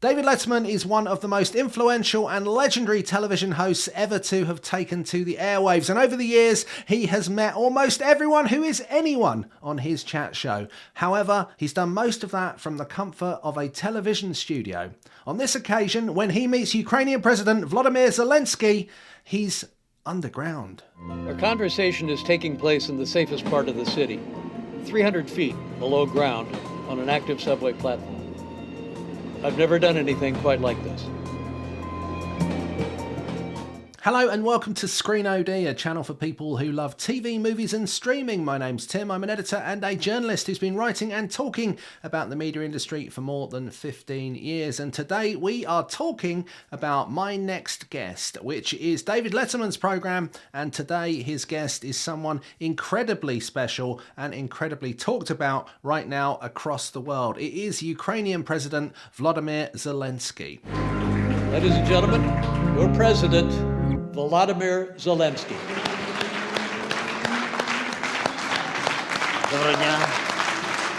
David Letterman is one of the most influential and legendary television hosts ever to have taken to the airwaves, and over the years he has met almost everyone who is anyone on his chat show. However, he's done most of that from the comfort of a television studio. On this occasion, when he meets Ukrainian President Volodymyr Zelenskyy, he's underground. Our conversation is taking place in the safest part of the city, 300 feet below ground on an active subway platform. I've never done anything quite like this. Hello and welcome to Screen OD, a channel for people who love TV, movies and streaming. My name's Tim, I'm an editor and a journalist who's been writing and talking about the media industry for more than 15 years. And today we are talking about my next guest, which is David Letterman's programme. And today his guest is someone incredibly special and incredibly talked about right now across the world. It is Ukrainian President Volodymyr Zelenskyy. Ladies and gentlemen, your president, Volodymyr Zelenskyy. Доброго дня.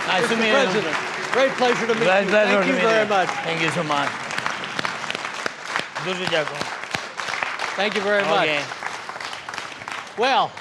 Mr. President, great pleasure to meet you. Thank you very much. Thank you so much. Дуже дякую. Thank you very much. Well,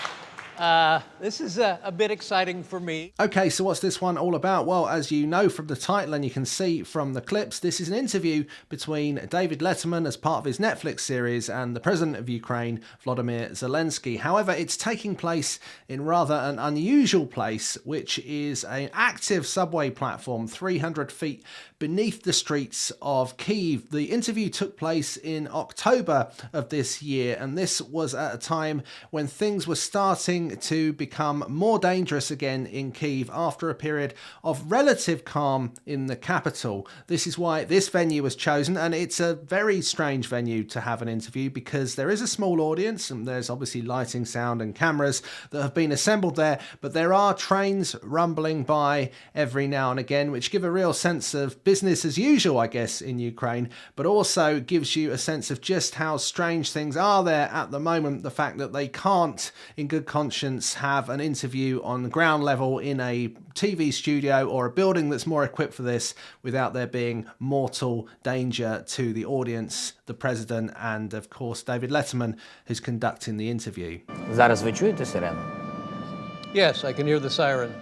this is a bit exciting for me. Okay, so what's this one all about? Well, as you know from the title and you can see from the clips, this is an interview between David Letterman as part of his Netflix series and the President of Ukraine, Volodymyr Zelenskyy. However, it's taking place in rather an unusual place, which is an active subway platform 300 feet beneath the streets of Kyiv. The interview took place in October of this year, and this was at a time when things were starting to become more dangerous again in Kyiv after a period of relative calm in the capital. This is why this venue was chosen, and it's a very strange venue to have an interview because there is a small audience and there's obviously lighting, sound and cameras that have been assembled there, but there are trains rumbling by every now and again, which give a real sense of business as usual, I guess, in Ukraine, but also gives you a sense of just how strange things are there at the moment. The fact that they can't, in good conscience, have an interview on the ground level in a TV studio or a building that's more equipped for this without there being mortal danger to the audience, the president, and of course David Letterman, who's conducting the interview. Зараз ви чуєте сирену? Yes, I can hear the siren.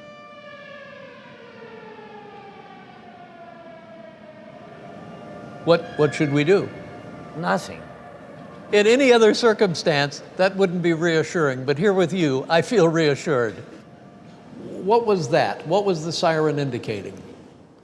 What should we do? Nothing. In any other circumstance, that wouldn't be reassuring, but here with you, I feel reassured. What was that? What was the siren indicating?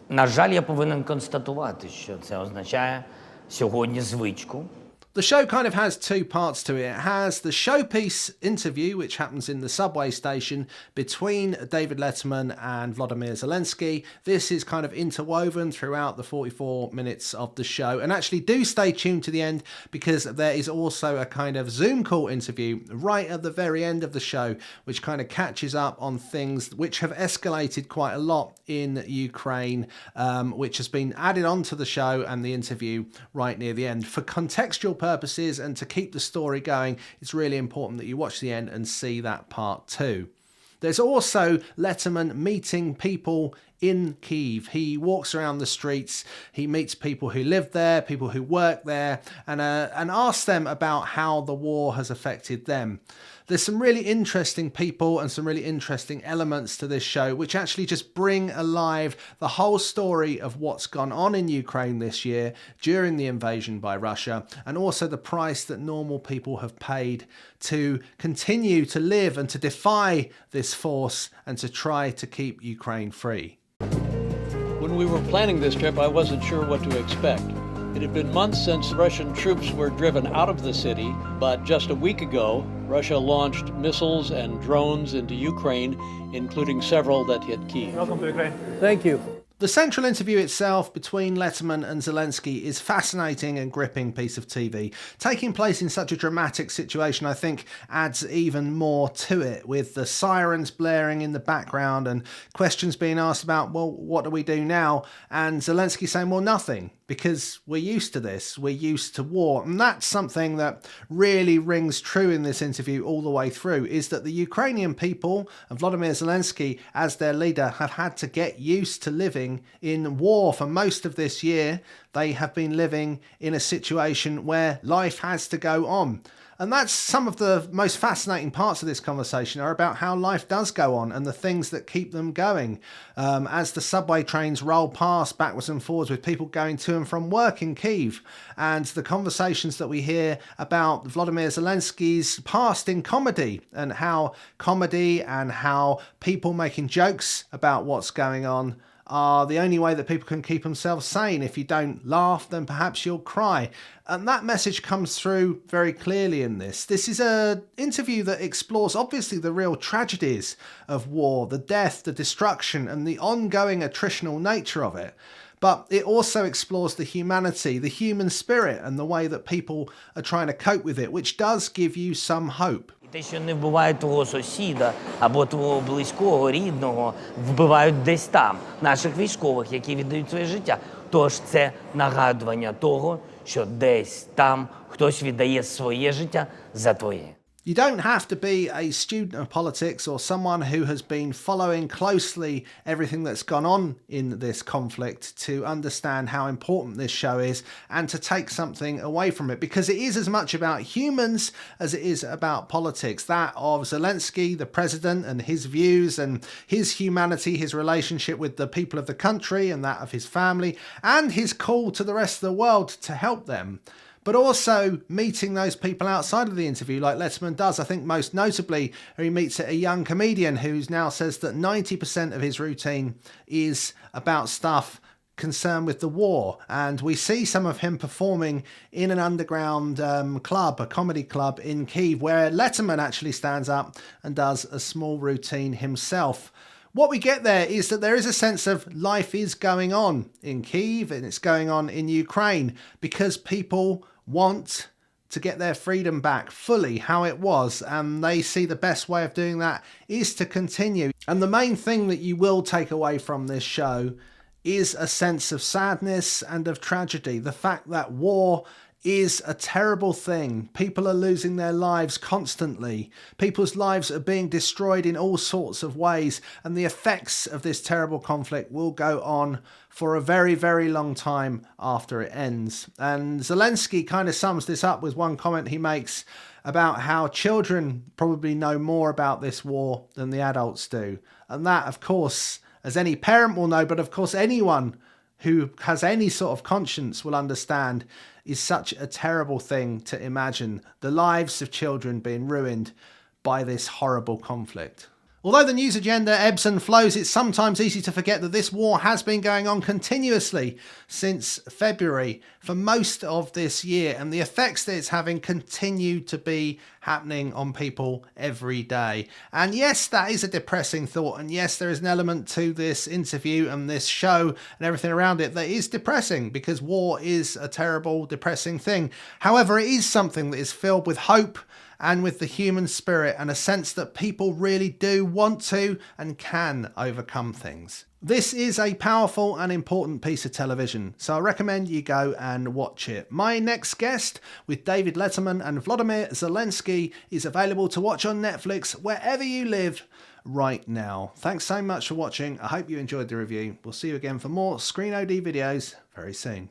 На жаль, я повинен констатувати, що це означає сьогодні звичку. The show kind of has two parts to it. It has the showpiece interview, which happens in the subway station between David Letterman and Volodymyr Zelenskyy. This is kind of interwoven throughout the 44 minutes of the show. And actually do stay tuned to the end because there is also a kind of Zoom call interview right at the very end of the show, which kind of catches up on things which have escalated quite a lot in Ukraine, which has been added onto the show and the interview right near the end. For contextual purposes and to keep the story going, it's really important that you watch the end and see that part too. There's also Letterman meeting people in Kyiv. He walks around the streets, he meets people who live there, people who work there, and asks them about how the war has affected them. There's some really interesting people and some really interesting elements to this show which actually just bring alive the whole story of what's gone on in Ukraine this year during the invasion by Russia, and also the price that normal people have paid to continue to live and to defy this force and to try to keep Ukraine free. When we were planning this trip, I wasn't sure what to expect. It had been months since Russian troops were driven out of the city, but just a week ago, Russia launched missiles and drones into Ukraine, including several that hit Kyiv. Welcome to Ukraine. Thank you. The central interview itself between Letterman and Zelenskyy is a fascinating and gripping piece of TV. Taking place in such a dramatic situation, I think, adds even more to it, with the sirens blaring in the background and questions being asked about, well, what do we do now? And Zelenskyy saying, well, nothing, because we're used to this, we're used to war. And that's something that really rings true in this interview all the way through, is that the Ukrainian people and Volodymyr Zelenskyy, as their leader, have had to get used to living in war for most of this year. they have been living in a situation where life has to go on. And that's some of the most fascinating parts of this conversation, are about how life does go on and the things that keep them going. As the subway trains roll past backwards and forwards with people going to and from work in Kyiv, and the conversations that we hear about Volodymyr Zelenskyy's past in comedy, and how comedy and how people making jokes about what's going on are the only way that people can keep themselves sane. If you don't laugh, then perhaps you'll cry. And that message comes through very clearly in this. This is an interview that explores, obviously, the real tragedies of war, the death, the destruction, and the ongoing attritional nature of it. But it also explores the humanity, the human spirit, and the way that people are trying to cope with it, which does give you some hope. Те, що не вбивають твого сусіда або твого близького, рідного, вбивають десь там, наших військових, які віддають своє життя. Тож це нагадування того, що десь там хтось віддає своє життя за твоє. You don't have to be a student of politics or someone who has been following closely everything that's gone on in this conflict to understand how important this show is and to take something away from it, because it is as much about humans as it is about politics. That of Zelenskyy, the president, and his views and his humanity, his relationship with the people of the country and that of his family, and his call to the rest of the world to help them. But also meeting those people outside of the interview, like Letterman does. I think most notably, he meets a young comedian who now says that 90% of his routine is about stuff concerned with the war. And we see some of him performing in an underground club, a comedy club in Kyiv, where Letterman actually stands up and does a small routine himself. What we get there is that there is a sense of life is going on in Kyiv and it's going on in Ukraine because people want to get their freedom back fully how it was, and they see the best way of doing that is to continue. And the main thing that you will take away from this show is a sense of sadness and of tragedy. The fact that war is a terrible thing. People are losing their lives constantly. People's lives are being destroyed in all sorts of ways, and the effects of this terrible conflict will go on for a very, very long time after it ends. And Zelenskyy kind of sums this up with one comment he makes about how children probably know more about this war than the adults do. And that, of course, as any parent will know, but of course anyone who has any sort of conscience will understand, is such a terrible thing to imagine, the lives of children being ruined by this horrible conflict. Although the news agenda ebbs and flows, it's sometimes easy to forget that this war has been going on continuously since February for most of this year, and the effects that it's having continue to be happening on people every day. And yes, that is a depressing thought, and yes, there is an element to this interview and this show and everything around it that is depressing, because war is a terrible, depressing thing. However, it is something that is filled with hope and with the human spirit and a sense that people really do want to and can overcome things. This is a powerful and important piece of television, so I recommend you go and watch it. My next guest with David Letterman and Volodymyr Zelenskyy is available to watch on Netflix wherever you live right now. Thanks so much for watching. I hope you enjoyed the review. We'll see you again for more Screen OD videos very soon.